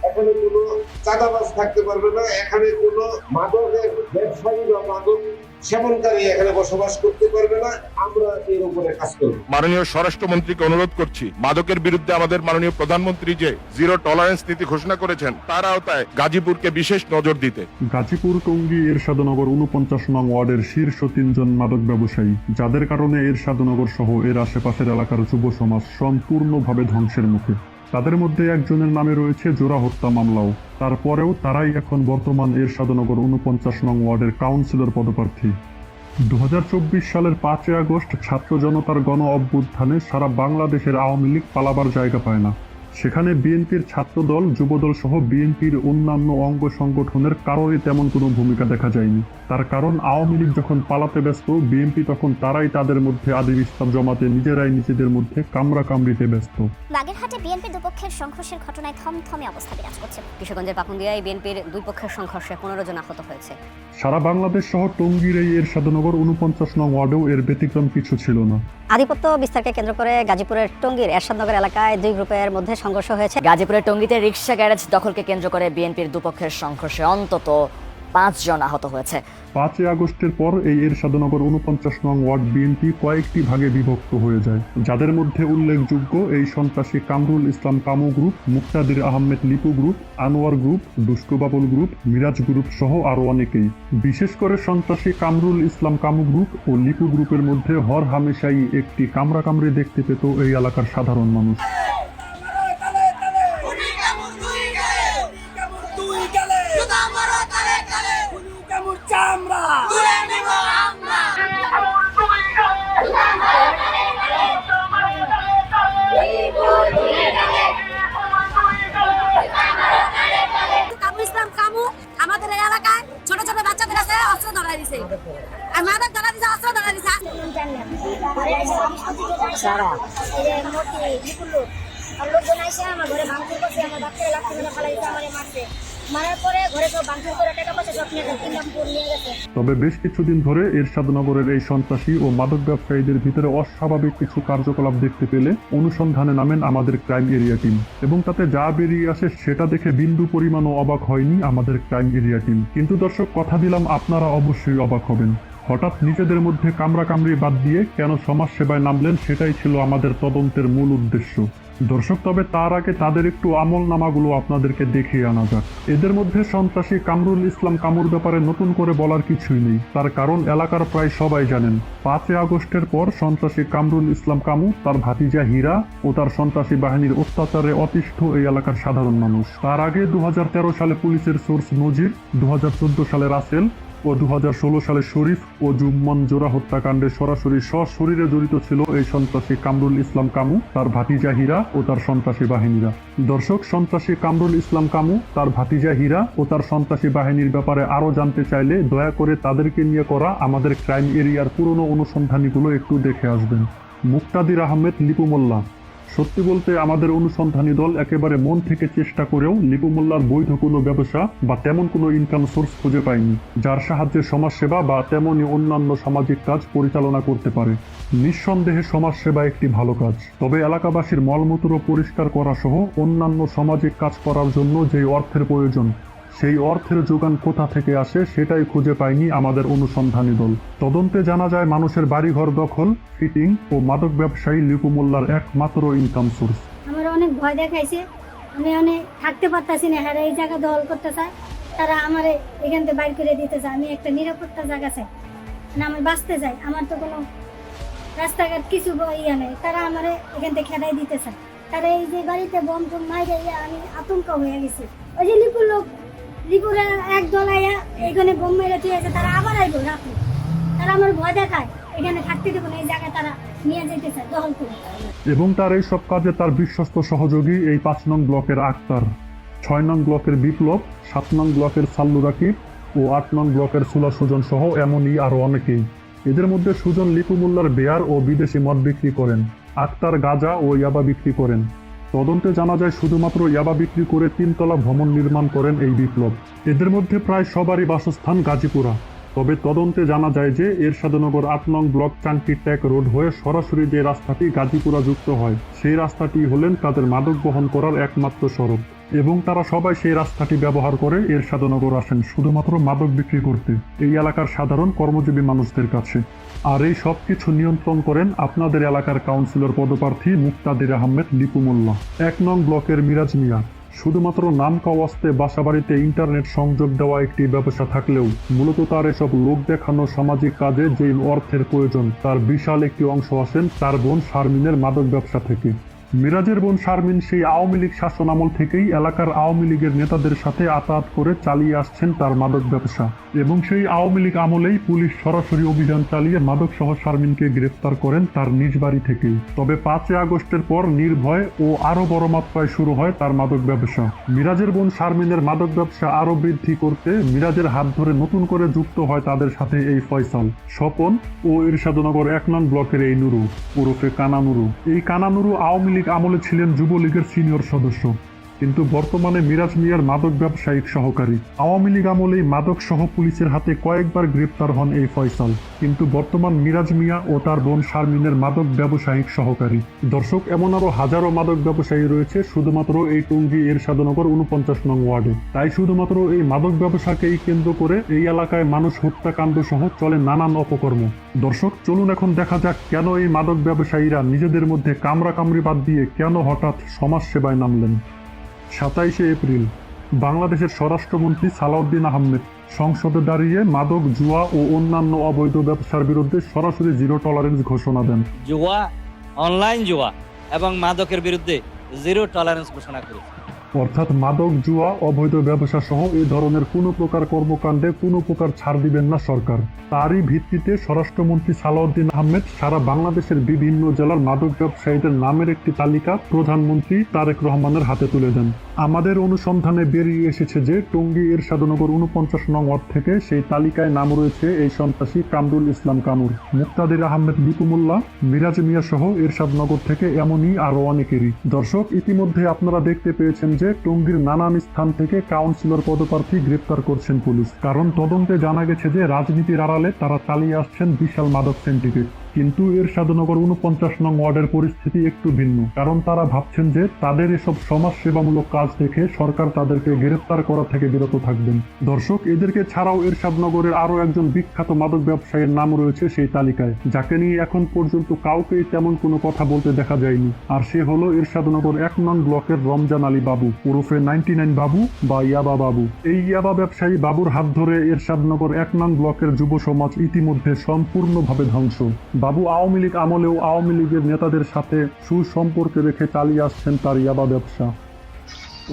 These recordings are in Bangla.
এখানে কোনো চাঁদাবাজ থাকতে পারবে না, এখানে কোনো মাদকের ব্যবসায়ী বা মাদক সেবনকারী এখানে বসবাস করতে পারবে না। আমরা এর উপরে কাজ করব। মাননীয় স্বরাষ্ট্রমন্ত্রীকে অনুরোধ করছি, মাদকের বিরুদ্ধে আমাদের মাননীয় প্রধানমন্ত্রী যে জিরো টলারেন্স নীতি ঘোষণা করেছেন তার আওতায় গাজীপুরকে বিশেষ নজর দিতে। গাজীপুর, টঙ্গী, এরশাদনগর 49 নং ওয়ার্ডের শীর্ষ 3 জন মাদক ব্যবসায়ী, যাদের কারণে এরশাদনগর সহ এর আশেপাশের এলাকার যুব সমাজ সম্পূর্ণভাবে ধ্বংসের মুখে। তাদের মধ্যে একজনের নামে রয়েছে জোড়া হত্যা মামলাও। তারপরেও তারাই এখন বর্তমান এরশাদনগর 49 নং ওয়ার্ডের কাউন্সিলর পদপ্রার্থী। 2024 সালের 5 আগস্ট ছাত্র জনতার গণ অভ্যুত্থানে সারা বাংলাদেশের আওয়ামী লীগ পালাবার জায়গা পায় না। সেখানে বিএনপির ছাত্রদল, যুবদল সহ বিএনপির অন্যান্য অঙ্গ সংগঠনের কারোরই তেমন কোনো ভূমিকা দেখা যায়নি। তার কারণ, আওয়ামী লীগ যখন পালাতে ব্যস্ত, বিএনপি তখন তারাই তাদের মধ্যে আদি বিস্তার জমাতে নিজেরাই নিজেদের মধ্যে কামড়াকামড়িতে ব্যস্ত। বাগেরহাটে বিএনপির দুপক্ষের সংঘর্ষের ঘটনায় থমথমে অবস্থা বিরাজ করছে। কিশোরগঞ্জের পাকুন্দিয়ায় বিএনপির দুই পক্ষের সংঘর্ষে 15 জন আহত হয়েছে। সারা বাংলাদেশ সহ টঙ্গীর এই এরশাদনগর 49 নং ওয়ার্ডেও এর ব্যতিক্রম কিছু ছিল না। আধিপত্য বিস্তারকে কেন্দ্র করে গাজীপুরের টঙ্গীর এরশাদনগর এলাকায় দুই গ্রুপের মধ্যে সংঘর্ষ হয়েছে। গাজীপুরের টঙ্গীতে রিকশা গ্যারেজ দখলকে কেন্দ্র করে বিএনপির দুপক্ষের সংঘর্ষে অন্তত 5 জন আহত হয়েছে। 5 আগস্টের পর এই এরশাদনগর 49 নং ওয়ার্ড বিএনপি কয়েকটি ভাগে বিভক্ত হয়ে যায়, যাদের মধ্যে উল্লেখযোগ্য এই সন্ত্রাসী কামরুল ইসলাম কামু গ্রুপ, মুক্তাদির আহমেদ লিপু গ্রুপ, আনোয়ার গ্রুপ, দুষ্টু বাবুল গ্রুপ, মিরাজ গ্রুপ সহ আরো অনেকেই। বিশেষ করে সন্ত্রাসী কামরুল ইসলাম কামু গ্রুপ ও লিপু গ্রুপের মধ্যে হর হামেশাই একটি কামড়াকামড়ি দেখতে পেত এই এলাকার সাধারণ মানুষ। আমাদের এলাকায় ছোট ছোট বাচ্চাদের কাছে অস্ত্র ধরা দিছে, আর মাদক ধরা দিছে, অস্ত্র ধরা দিছে। লোকজন এসে আমার ঘরে ভাঙচুর করছে, আমার বাচ্চারা লাগছে না, পালাইছে, আমার মারছে, মারার পরে ঘরে সব ভাঙচুর করে টাকা পয়সা সব নিয়ে গেছে। তবে বেশ কিছুদিন ধরে এরশাদনগরের এই সন্ত্রাসী ও মাদক ব্যবসায়ীদের ভিতরে অস্বাভাবিক কিছু কার্যকলাপ দেখতে পেলে অনুসন্ধানে নামেন আমাদের ক্রাইম এরিয়া টিম, এবং তাতে যা বেরিয়ে আসে সেটা দেখে বিন্দু পরিমাণও অবাক হয়নি আমাদের ক্রাইম এরিয়া টিম। কিন্তু দর্শক, কথা দিলাম আপনারা অবশ্যই অবাক হবেন। হঠাৎ নিজেদের মধ্যে কামড়াকামড়ি বাদ দিয়ে কেন সমাজ সেবায় নামলেন, সেটাই ছিল আমাদের তদন্তের মূল উদ্দেশ্য। দর্শক, তবে তার আগে তাদের একটু আমল নামাগুলো আপনাদেরকে দেখিয়ে আনা যাক। এদের মধ্যে সন্ত্রাসী কামরুল ইসলাম কামুর ব্যাপারে নতুন করে বলার কিছুই নেই, তার কারণ এলাকার প্রায় সবাই জানেন। 5 আগস্টের পর সন্ত্রাসী কামরুল ইসলাম কামু, তার ভাতিজা হীরা ও তার সন্ত্রাসী বাহিনীর অত্যাচারে অতিষ্ঠ এই এলাকার সাধারণ মানুষ। তার আগে 2013 সালে পুলিশের সোর্স নজির, 2014 সালে রাসেল ও 2016 সালে শরীফ ও জুম্মন জোড়া হত্যাকাণ্ডে সরাসরি সশরীরে জড়িত ছিল এই সন্ত্রাসী কামরুল ইসলাম কামু, তার ভাতিজা হীরা ও তার সন্ত্রাসী বাহিনীরা। দর্শক, সন্ত্রাসী কামরুল ইসলাম কামু, তার ভাতিজা হীরা ও তার সন্ত্রাসী বাহিনীর ব্যাপারে আরও জানতে চাইলে দয়া করে তাদেরকে নিয়ে করা আমাদের ক্রাইম এরিয়ার পুরনো অনুসন্ধানীগুলো একটু দেখে আসবেন। মুক্তাদির আহমেদ লিপু মোল্লা। সত্যি বলতে আমাদের অনুসন্ধানী দল একেবারে মন থেকে চেষ্টা করেও লিপু মোল্লার বৈধ কোনো ব্যবসা বা তেমন কোনো ইনকাম সোর্স খুঁজে পায়নি, যার সাহায্যে সমাজসেবা বা তেমনই অন্যান্য সামাজিক কাজ পরিচালনা করতে পারে। নিঃসন্দেহে সমাজসেবা একটি ভালো কাজ, তবে এলাকাবাসীর মলমূত্র পরিষ্কার করা সহ অন্যান্য সামাজিক কাজ করার জন্য যে অর্থের প্রয়োজন, সেই অর্থের যোগান কোথা থেকে আসে সেটাই খুঁজে পায়নি আমাদের অনুসন্ধানী দল। তদন্তে জানা যায় মানুষের বাড়িঘর দখল, ফিটিং ও মাদক ব্যবসায়ী লিপু মোল্লার একমাত্র ইনকাম সোর্স। আমার অনেক ভয় দেখাইছে, আমি অনেক থাকতে পারতাছি না, হ্যাঁ এই জায়গা দখল করতে চায়, তারা আমার এখান থেকে বাইর করে দিতে চায়। আমি একটা নিরাপত্তা জায়গা চাই, মানে আমি বাঁচতে চাই, আমার তো কোনো রাস্তাঘাট কিছু ইয়ে নেই, তারা আমার এখান থেকে খেদাই দিতে চায়। তারা এই যে বাড়িতে বম টম মাইরে আমি আতঙ্ক হয়ে গেছি। ওই যে লিপুর লোক, লিপুরে এক দল আইয়া এখানে বোম মেরে দিয়ে আছে, তারা আবার আইব রাখো, তারা আমার ভয় দেখায়, এখানে থাকতে দেবো না, এই জায়গা তারা নিয়ে যেতে চায় দখল করে। এবং তার এই সব কাজে তার বিশ্বস্ত সহযোগী এই 5 নং ব্লকের আক্তার, 6 নং ব্লকের বিপ্লব, 7 নং ব্লকের সাল্লু রাকিব ও 8 নং ব্লকের সুলা সুজন সহ এমনই আরো অনেকেই। এদের মধ্যে সুজন লিপু মোল্লার বেয়ার ও বিদেশি মদ বিক্রি করেন, আক্তার গাঁজা ও ইয়াবা বিক্রি করেন। তদন্তে জানা যায় শুধুমাত্র ইয়াবা বিক্রি করে 3 তলা ভবন নির্মাণ করেন এই বিপ্লব। এদের মধ্যে প্রায় সবারই বাসস্থান গাজীপুরা। তবে তদন্তে জানা যায় যে এরশাদনগর ৮ নং ব্লক চাংকিট্যাক রোড হয়ে সরাসরি যে রাস্তাটি গাজীপুরা যুক্ত হয় সেই রাস্তাটি হলেন তাদের মাদক বহন করার একমাত্র সড়ক এবং তারা সবাই সেই রাস্তাটি ব্যবহার করে এরশাদনগর আসেন শুধুমাত্র মাদক বিক্রি করতে এই এলাকার সাধারণ কর্মজীবী মানুষদের কাছে। আর এই সব কিছু নিয়ন্ত্রণ করেন আপনাদের এলাকার কাউন্সিলর পদপ্রার্থী মুক্তাদির আহমেদ লিপু মোল্লা। ১ নং ব্লকের মিরাজ মিয়া শুধুমাত্র নাম কাওয়াস্তে বাসাবাড়িতে ইন্টারনেট সংযোগ দেওয়া একটি ব্যবসা থাকলেও মূলত তার এসব লোক দেখানো সামাজিক কাজে যে অর্থের প্রয়োজন তার বিশাল একটি অংশ আসেন তার বোন শারমিনের মাদক ব্যবসা থেকে। মিরাজের বোন শারমিন সেই আওয়ামী লীগ শাসন আমল থেকেই এলাকার আওয়ামী লীগের নেতাদের সাথে আতাত করে চালিয়ে আসছেন তার মাদক ব্যবসা এবং সেই আওয়ামী লীগ আমলেই পুলিশ সরাসরি অভিযান চালিয়ে মাদক সহ শারমিনকে গ্রেফতার করেন তার নিজ বাড়ি থেকেই। তবে ৫ই আগস্টের পর নির্ভয় ও আরো বড় মাত্রায় শুরু হয় তার মাদক ব্যবসা। মিরাজের বোন শারমিনের মাদক ব্যবসা আরো বৃদ্ধি করতে মিরাজের হাত ধরে নতুন করে যুক্ত হয় তাদের সাথে এই ফয়সাল, স্বপন ও এরশাদনগর ১ নং ব্লকের এই নুরু ওরফে কানা নুরু। এই কানা নুরু আওয়ামী লীগ আমলে ছিলেন যুবলীগের সিনিয়র সদস্য, কিন্তু বর্তমানে মিরাজ মিয়ার মাদক ব্যবসায়িক সহকারী। আওয়ামী লীগ আমলেই মাদক সহ পুলিশের হাতে কয়েকবার গ্রেপ্তার হন এই ফয়সাল, কিন্তু বর্তমান মিরাজ মিয়া ও তার বোন শারমিনের মাদক ব্যবসায়িক সহকারী। দর্শক, এমন আরো হাজারো মাদক ব্যবসায়ী রয়েছে শুধুমাত্র এই টঙ্গী এরশাদনগর ৪৯ নং ওয়ার্ডে। তাই শুধুমাত্র এই মাদক ব্যবসাকেই কেন্দ্র করে এই এলাকায় মানুষ হত্যাকাণ্ড সহ চলে নানান অপকর্ম। দর্শক, চলুন এখন দেখা যাক কেন এই মাদক ব্যবসায়ীরা নিজেদের মধ্যে কামড়াকামড়ি বাদ দিয়ে কেন হঠাৎ সমাজ সেবায় নামলেন। ২৭শে এপ্রিল বাংলাদেশের স্বরাষ্ট্রমন্ত্রী সালাউদ্দিন আহমেদ সংসদে দাঁড়িয়ে মাদক, জুয়া ও অন্যান্য অবৈধ ব্যবসার বিরুদ্ধে সরাসরি জিরো টলারেন্স ঘোষণা দেন। জুয়া, অনলাইন জুয়া এবং মাদকের বিরুদ্ধে জিরো টলারেন্স ঘোষণা করেছে। অর্থাৎ মাদক, জুয়া, অবৈধ ব্যবসা সহ এই ধরনের কোনো প্রকার কর্মকাণ্ডে কোনো প্রকার ছাড় দিবেন না সরকার। তারই ভিত্তিতে স্বরাষ্ট্রমন্ত্রী সালাউদ্দিন আহমেদ সারা বাংলাদেশের বিভিন্ন জেলার মাদক ব্যবসায়ীদের নামের একটি তালিকা প্রধানমন্ত্রী তারেক রহমানের হাতে তুলে দেন। আমাদের অনুসন্ধানে বেরিয়ে এসেছে যে টঙ্গী এরশাদনগর ৪৯ নং ওয়ার্ড থেকে সেই তালিকায় নাম রয়েছে এই সন্ত্রাসী কামরুল ইসলাম কানুর, মুক্তাদির আহমেদ লিপু মোল্লা, মিরাজ মিয়া সহ এরশাদনগর থেকে এমনই আরো অনেকেরই। দর্শক, ইতিমধ্যে আপনারা দেখতে পেয়েছেন যে টঙ্গীর নানান স্থান থেকে কাউন্সিলর পদপ্রার্থী গ্রেপ্তার করছেন পুলিশ, কারণ তদন্তে জানা গেছে যে রাজনীতির আড়ালে তারা চালিয়ে আসছেন বিশাল মাদক সিন্ডিকেট। কিন্তু এরশাদনগর ৪৯ নং ওয়ার্ডের পরিস্থিতি একটু ভিন্ন, কারণ তারা ভাবছেন যে তাদের এসব সমাজ সেবামূলক কাজ দেখে সরকার তাদেরকে গ্রেপ্তার করা থেকে বিরত থাকবেন। দর্শক, এদেরকে ছাড়াও এরশাদনগরের আরো একজন বিখ্যাত মাদক ব্যবসায়ীর নাম রয়েছে সেই তালিকায়, যাকে নিয়ে এখন পর্যন্ত কাউকেই তেমন কোনো কথা বলতে দেখা যায়নি। আর সে হলো এরশাদনগর ১ নং ব্লকের রমজান আলী বাবু ওরফে 99 বাবু বা ইয়াবা বাবু। এই ইয়াবা ব্যবসায়ী বাবুর হাত ধরে এরশাদনগর ১ নং ব্লকের যুব সমাজ ইতিমধ্যে সম্পূর্ণভাবে ধ্বংস। বাবু আওয়ামী লীগ আমলেও আওয়ামী লীগের নেতাদের সাথে সুসম্পর্ক রেখে চালিয়ে আসছেন তার ইয়াবা ব্যবসা।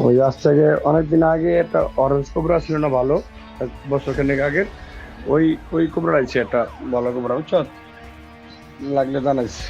ওই আজ থেকে অনেকদিন আগে একটা অরেঞ্জ কোবরা ছিল না, ভালো, ১ বছর খানেক আগের ওই কোবরা আইছে, একটা ভালো কোবরা, বুঝছ, লাগলে জানাইছে।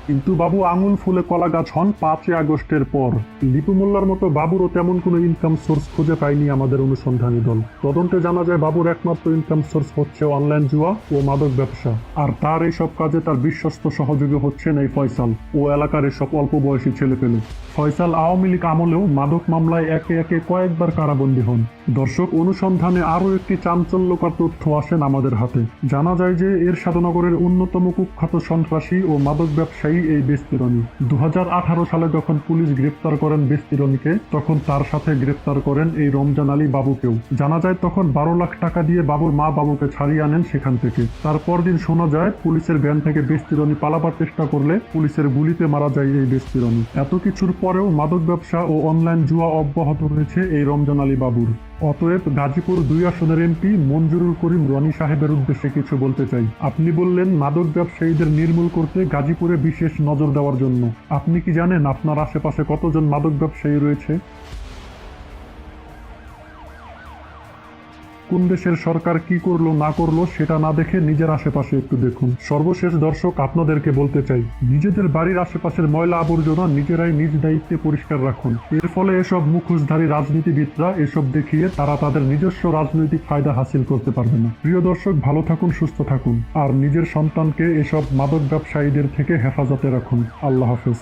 কিন্তু বাবু আঙুল ফুলে কলা গাছ হন ৫ই আগস্টের পর। লিপু মোল্লার মতো বাবুরও তেমন কোনো ইনকাম সোর্স খুঁজে পায়নি আমাদের অনুসন্ধানী দল। তদন্তে জানা যায় বাবুর একমাত্র ইনকাম সোর্স হচ্ছে অনলাইন জুয়া ও মাদক ব্যবসা, আর তার এইসব কাজে তার বিশ্বস্ত সহযোগী হচ্ছেন এই ফয়সাল ও এলাকার এসব অল্প বয়সী ছেলেপেলে। ফয়সাল আওয়ামী লীগ আমলেও মাদক মামলায় একে একে কয়েকবার কারাবন্দী হন। দর্শক, অনুসন্ধানে আরও একটি চাঞ্চল্যকর তথ্য আসেন আমাদের হাতে। জানা যায় যে এরশাদনগরের অন্যতম কুখ্যাত সন্ত্রাসী ও মাদক ব্যবসায়ী এই বেস্তিরনি। ২০১৮ সালে যখন পুলিশ গ্রেপ্তার করেন বেস্তিরনিকে, তখন তার সাথে গ্রেপ্তার করেন এই রমজান আলী বাবুকেও। জানা যায় তখন ১২ লাখ টাকা দিয়ে বাবুর মা বাবুকে ছাড়িয়ে আনেন সেখান থেকে। তারপর দিন শোনা যায় পুলিশের ভ্যান থেকে বেস্তিরনি পালাবার চেষ্টা করলে পুলিশের গুলিতে মারা যায় এই বেস্তিরনি। এত কিছুর পরেও মাদক ব্যবসা ও অনলাইন জুয়া অব্যাহত রয়েছে এই রমজান আলী বাবুর। অতএব গাজীপুর ২ আসনের এমপি মঞ্জুরুল করিম রনি সাহেবের উদ্দেশ্যে কিছু বলতে চাই। আপনি বললেন মাদক ব্যবসায়ীদের নির্মূল করতে গাজীপুরে বিশেষ নজর দেওয়ার জন্য। আপনি কি জানেন আপনার আশেপাশে কতজন মাদক ব্যবসায়ী রয়েছে? কোন দেশের সরকার কি করলো না করলো সেটা না দেখে নিজের আশেপাশে একটু দেখুন। সর্বশেষ দর্শক, আপনাদেরকে বলতে চাই, নিজেদের বাড়ির আশেপাশের ময়লা আবর্জনা নিজেরাই নিজ দায়িত্বে পরিষ্কার রাখুন। এর ফলে এসব মুখোশধারী রাজনীতিবিদরা এসব দেখিয়ে তারা তাদের নিজস্ব রাজনৈতিক ফায়দা হাসিল করতে পারবে না। প্রিয় দর্শক, ভালো থাকুন, সুস্থ থাকুন, আর নিজের সন্তানকে এসব মাদক ব্যবসায়ীদের থেকে হেফাজতে রাখুন। আল্লাহ হাফেজ।